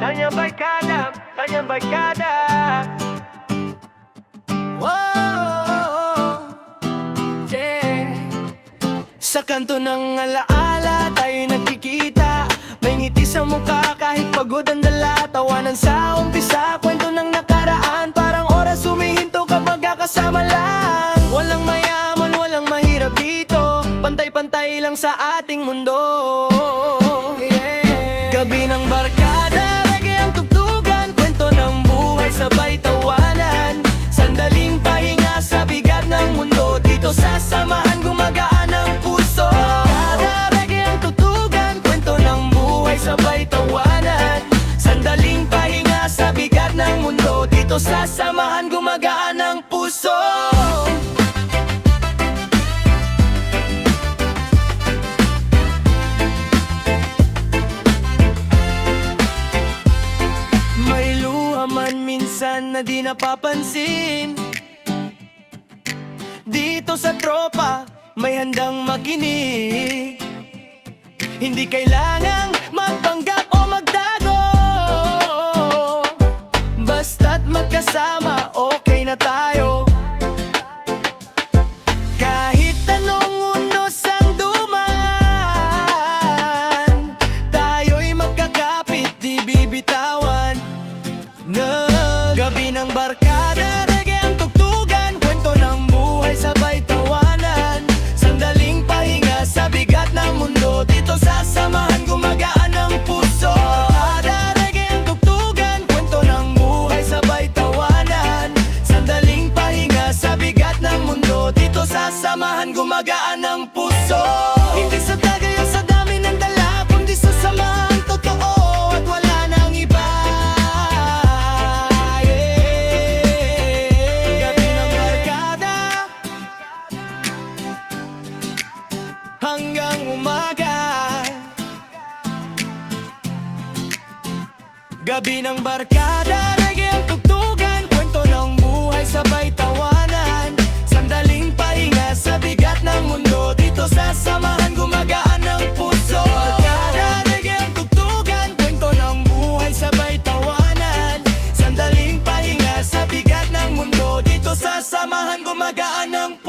Kanyang barkada, kanyang barkada. Whoa, yeah. Sa kanto ng alaala tayo nagkikita. May ngiti sa mukha kahit pagod ang dala. Tawanan sa umpisa, kwento ng nakaraan. Parang oras humihinto kapag kasama lang. Walang mayaman, walang mahirap dito. Pantay-pantay lang sa ating mundo, yeah. Gabi ng barkada, reggae ang tugtugan. Kwento ng buhay, sabay tawanan. Sandaling pahinga sa bigat ng mundo. Dito sa samahan, gumagaan ang puso. Barkada, reggae ang tugtugan. Kwento ng buhay, sabay tawanan. Sandaling pahinga sa bigat ng mundo. Dito sa samahan, gumagaan ang puso. May luha man minsan na di napapansin. Dito sa tropa, may handang makinig. Hindi kailangang magpanggap o magtago. Basta't magkasama, okay na tayo. Kahit anong unos ang duman, tayo'y magkakapit, di bibitawan. Gabi ng barkada, reggae ang tugtugan. Kwento ng buhay, sabay tawanan. Sandaling pahinga sa bigat ng mundo. Dito sa samahan, gumagaan ang puso. Barkada, reggae ang tugtugan. Kwento ng buhay, sabay tawanan. Sandaling pahinga sa bigat ng mundo. Dito sa samahan, gumagaan ang puso. Hindi sa tagay o sa dami ng dala, kundi sa samahan totoo at wala nang iba. Hanggang umaga. Gabi ng barkada, reggae ang tugtugan. Kwento ng buhay, sabay tawanan. Sandaling pahinga sa bigat ng mundo. Dito sa samahan, gumagaan ang puso. Barkada, reggae ang tugtugan. Kwento ng buhay, sabay tawanan. Sandaling pahinga sa bigat ng mundo. Dito sa samahan, gumagaan ang puso.